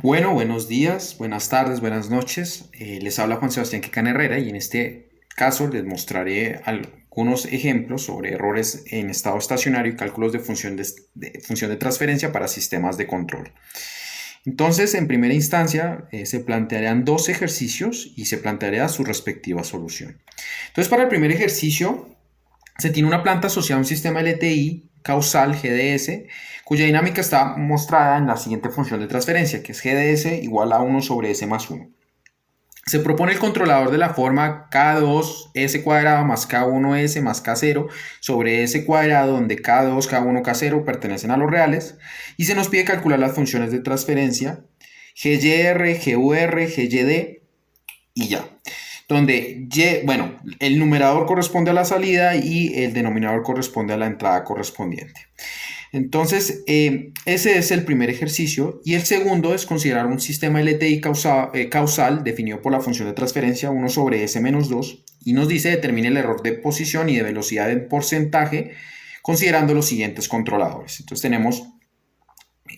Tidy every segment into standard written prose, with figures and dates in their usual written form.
Bueno, buenos días, buenas tardes, buenas noches. Les habla Juan Sebastián Quecán Herrera y en este caso les mostraré algunos ejemplos sobre errores en estado estacionario y cálculos de función de transferencia para sistemas de control. Entonces, en primera instancia, se plantearán dos ejercicios y se planteará su respectiva solución. Entonces, para el primer ejercicio, se tiene una planta asociada a un sistema LTI causal GDS, cuya dinámica está mostrada en la siguiente función de transferencia, que es GDS igual a 1 sobre S más 1. Se propone el controlador de la forma K2S cuadrado más K1S más K0 sobre S cuadrado, donde K2, K1, K0 pertenecen a los reales, y se nos pide calcular las funciones de transferencia GYR, GUR, GYD y ya. Donde el numerador corresponde a la salida y el denominador corresponde a la entrada correspondiente. Entonces, ese es el primer ejercicio. Y el segundo es considerar un sistema LTI causal definido por la función de transferencia 1 sobre S menos 2. Y nos dice determine el error de posición y de velocidad en porcentaje considerando los siguientes controladores. Entonces tenemos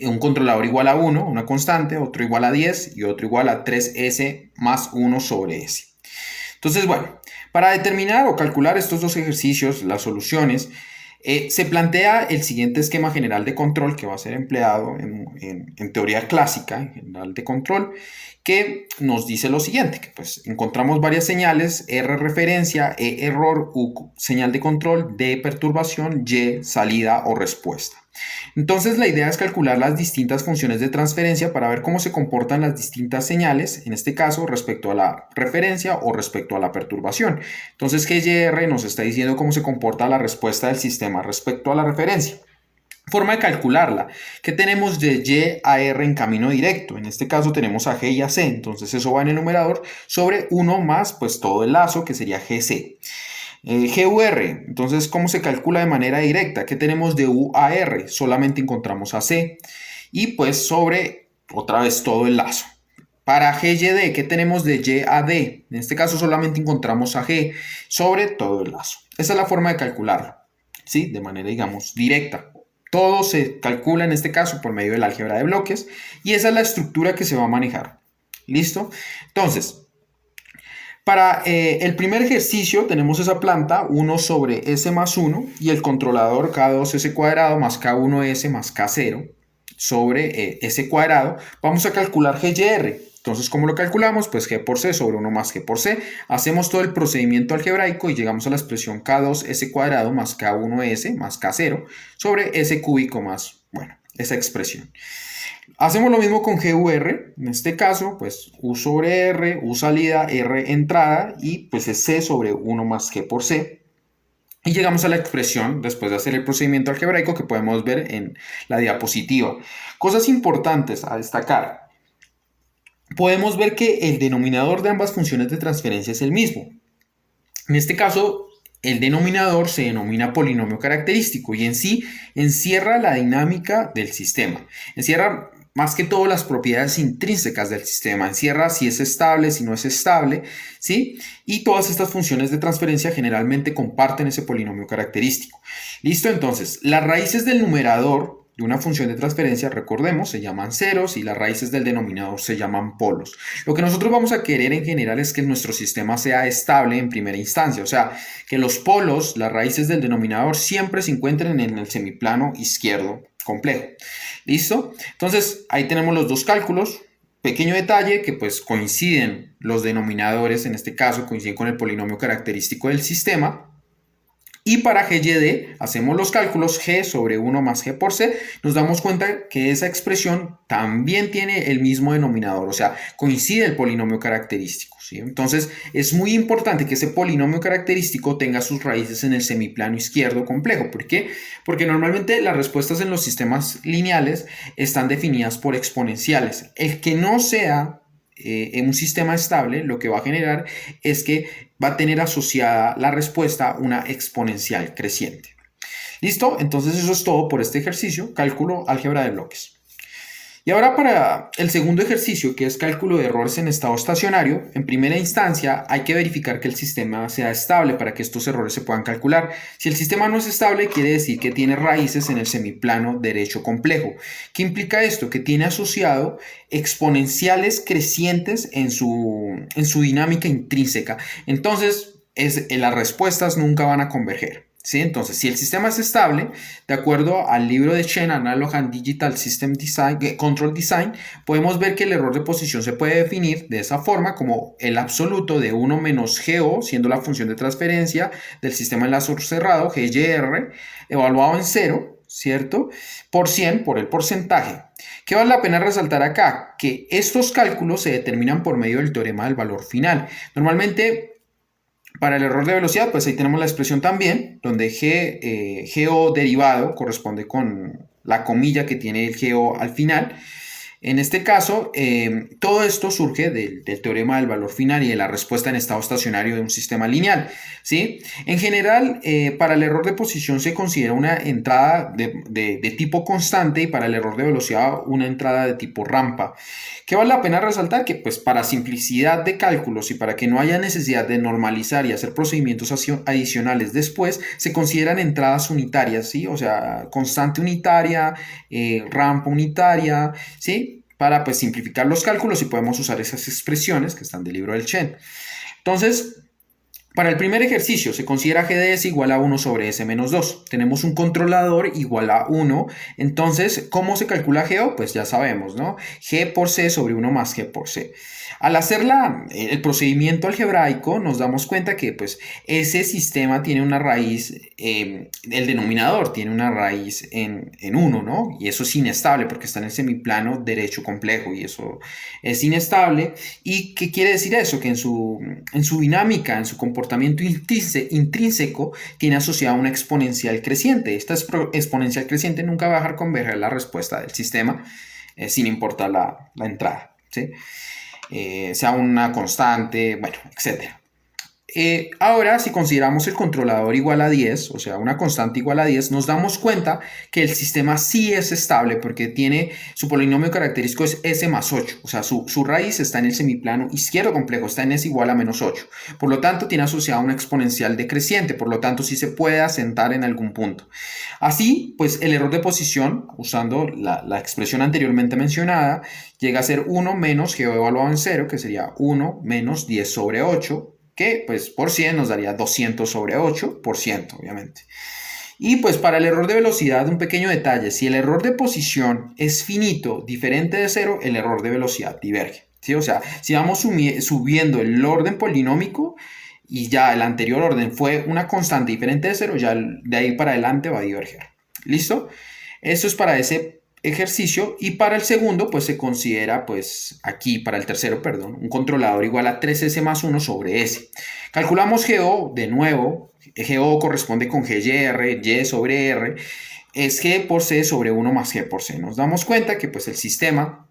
un controlador igual a 1, una constante, otro igual a 10 y otro igual a 3S más 1 sobre S. Entonces, bueno, para determinar o calcular estos dos ejercicios, las soluciones, se plantea el siguiente esquema general de control que va a ser empleado en teoría clásica, en general de control, que nos dice lo siguiente, que pues encontramos varias señales, R referencia, E error, U señal de control, D perturbación, Y salida o respuesta. Entonces la idea es calcular las distintas funciones de transferencia para ver cómo se comportan las distintas señales, en este caso respecto a la referencia o respecto a la perturbación. Entonces GYR nos está diciendo cómo se comporta la respuesta del sistema respecto a la referencia. Forma de calcularla, que tenemos de Y a R en camino directo, en este caso tenemos a G y a C, entonces eso va en el numerador sobre 1 más pues todo el lazo que sería GC. GUR, entonces, ¿cómo se calcula de manera directa? ¿Qué tenemos de U a R? Solamente encontramos a C. Y pues sobre, otra vez, todo el lazo. Para GYD, ¿qué tenemos de Y a D? En este caso solamente encontramos a G sobre todo el lazo. Esa es la forma de calcularlo, ¿sí? De manera, digamos, directa. Todo se calcula en este caso por medio del álgebra de bloques y esa es la estructura que se va a manejar. ¿Listo? Entonces, para el primer ejercicio tenemos esa planta 1 sobre S más 1 y el controlador K2S cuadrado más K1S más K0 sobre S cuadrado. Vamos a calcular GYR. Entonces, ¿cómo lo calculamos? Pues G por C sobre 1 más G por C. Hacemos todo el procedimiento algebraico y llegamos a la expresión K2S cuadrado más K1S más K0 sobre S cúbico más, bueno, esa expresión. Hacemos lo mismo con GUR, en este caso, pues U sobre R, U salida, R entrada y pues es C sobre 1 más G por C. Y llegamos a la expresión después de hacer el procedimiento algebraico que podemos ver en la diapositiva. Cosas importantes a destacar. Podemos ver que el denominador de ambas funciones de transferencia es el mismo. En este caso, el denominador se denomina polinomio característico y en sí encierra la dinámica del sistema. Encierra más que todo las propiedades intrínsecas del sistema. Encierra si es estable, si no es estable, ¿sí? Y todas estas funciones de transferencia generalmente comparten ese polinomio característico. ¿Listo? Entonces, las raíces del numerador de una función de transferencia, recordemos, se llaman ceros y las raíces del denominador se llaman polos. Lo que nosotros vamos a querer en general es que nuestro sistema sea estable en primera instancia, o sea, que los polos, las raíces del denominador, siempre se encuentren en el semiplano izquierdo complejo. ¿Listo? Entonces, ahí tenemos los dos cálculos. Pequeño detalle que pues coinciden los denominadores, en este caso coinciden con el polinomio característico del sistema. Y para GYD hacemos los cálculos G sobre 1 más G por C, nos damos cuenta que esa expresión también tiene el mismo denominador, o sea, coincide el polinomio característico, ¿sí? Entonces es muy importante que ese polinomio característico tenga sus raíces en el semiplano izquierdo complejo. ¿Por qué? Porque normalmente las respuestas en los sistemas lineales están definidas por exponenciales. El que no sea en un sistema estable, lo que va a generar es que va a tener asociada la respuesta una exponencial creciente. ¿Listo? Entonces eso es todo por este ejercicio, cálculo álgebra de bloques. Y ahora para el segundo ejercicio, que es cálculo de errores en estado estacionario, en primera instancia hay que verificar que el sistema sea estable para que estos errores se puedan calcular. Si el sistema no es estable, quiere decir que tiene raíces en el semiplano derecho complejo. ¿Qué implica esto? Que tiene asociado exponenciales crecientes en su dinámica intrínseca. Entonces, las respuestas nunca van a converger. ¿Sí? Entonces, si el sistema es estable, de acuerdo al libro de Chen, Analog and Digital System Design, Control Design, podemos ver que el error de posición se puede definir de esa forma como el absoluto de 1 menos GO, siendo la función de transferencia del sistema enlazo cerrado, GYR, evaluado en 0, ¿cierto? Por 100, por el porcentaje. ¿Qué vale la pena resaltar acá? Que estos cálculos se determinan por medio del teorema del valor final. Normalmente, para el error de velocidad, pues ahí tenemos la expresión también, donde GO derivado corresponde con la comilla que tiene el GO al final. En este caso, todo esto surge del teorema del valor final y de la respuesta en estado estacionario de un sistema lineal, ¿sí? En general, para el error de posición se considera una entrada de tipo constante y para el error de velocidad una entrada de tipo rampa. ¿Qué vale la pena resaltar? Que pues para simplicidad de cálculos y para que no haya necesidad de normalizar y hacer procedimientos adicionales después, se consideran entradas unitarias, ¿sí? O sea, constante unitaria, rampa unitaria, ¿sí? Para pues simplificar los cálculos y podemos usar esas expresiones que están del libro del Chen. Entonces, para el primer ejercicio se considera GDS igual a 1 sobre S menos 2. Tenemos un controlador igual a 1. Entonces, ¿cómo se calcula GO? Pues ya sabemos, ¿no? G por C sobre 1 más G por C. Al hacer el procedimiento algebraico nos damos cuenta que pues, ese sistema tiene una raíz, el denominador tiene una raíz en 1, ¿no? Y eso es inestable porque está en el semiplano derecho complejo y eso es inestable. ¿Y qué quiere decir eso? Que en su dinámica, en su comportamiento intrínseco, tiene asociada una exponencial creciente. Esta exponencial creciente nunca va a dejar converger la respuesta del sistema sin importar la entrada, ¿sí? Sea una constante, bueno, etc. Ahora, si consideramos el controlador igual a 10, o sea, una constante igual a 10, nos damos cuenta que el sistema sí es estable porque tiene su polinomio característico es S más 8, o sea, su raíz está en el semiplano izquierdo complejo, está en S igual a menos 8. Por lo tanto, tiene asociada una exponencial decreciente, por lo tanto, sí se puede asentar en algún punto. Así, pues, el error de posición, usando la expresión anteriormente mencionada, llega a ser 1 menos GO evaluado en 0, que sería 1 menos 10 sobre 8, que pues por 100 nos daría 200 sobre 8%, obviamente. Y pues para el error de velocidad, un pequeño detalle, si el error de posición es finito, diferente de 0, el error de velocidad diverge, ¿sí? O sea, si vamos subiendo el orden polinómico y ya el anterior orden fue una constante diferente de 0, ya de ahí para adelante va a diverger. ¿Listo? Eso es para ese ejercicio y para el segundo pues se considera pues aquí para el tercero perdón un controlador igual a 3S más 1 sobre S. Calculamos GO de nuevo, GO corresponde con GYR, Y sobre R es G por C sobre 1 más G por C. Nos damos cuenta que pues el sistema,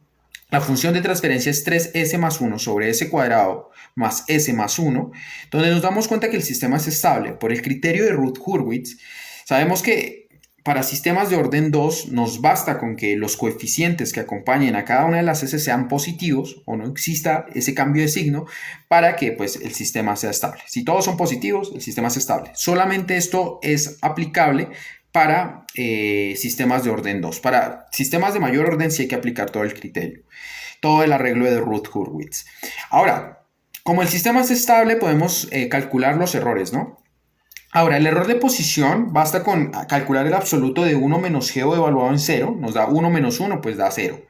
la función de transferencia es 3S más 1 sobre S cuadrado más S más 1, donde nos damos cuenta que el sistema es estable. Por el criterio de Routh-Hurwitz, sabemos que para sistemas de orden 2 nos basta con que los coeficientes que acompañen a cada una de las S sean positivos o no exista ese cambio de signo para que pues, el sistema sea estable. Si todos son positivos, el sistema es estable. Solamente esto es aplicable para sistemas de orden 2. Para sistemas de mayor orden sí hay que aplicar todo el criterio, todo el arreglo de Routh-Hurwitz. Ahora, como el sistema es estable, podemos calcular los errores, ¿no? Ahora, el error de posición, basta con calcular el absoluto de 1 menos GO evaluado en 0, nos da 1 menos 1, pues da 0.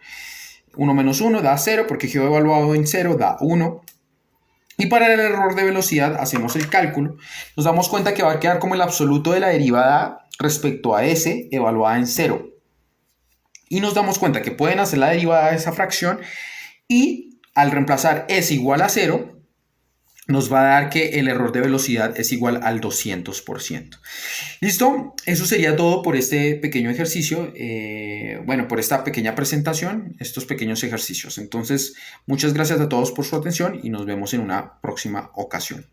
1 menos 1 da 0 porque GO evaluado en 0 da 1. Y para el error de velocidad hacemos el cálculo, nos damos cuenta que va a quedar como el absoluto de la derivada respecto a S evaluada en 0. Y nos damos cuenta que pueden hacer la derivada de esa fracción y al reemplazar S igual a 0, nos va a dar que el error de velocidad es igual al 200%. ¿Listo? Eso sería todo por este pequeño ejercicio, bueno, por esta pequeña presentación, estos pequeños ejercicios. Entonces, muchas gracias a todos por su atención y nos vemos en una próxima ocasión.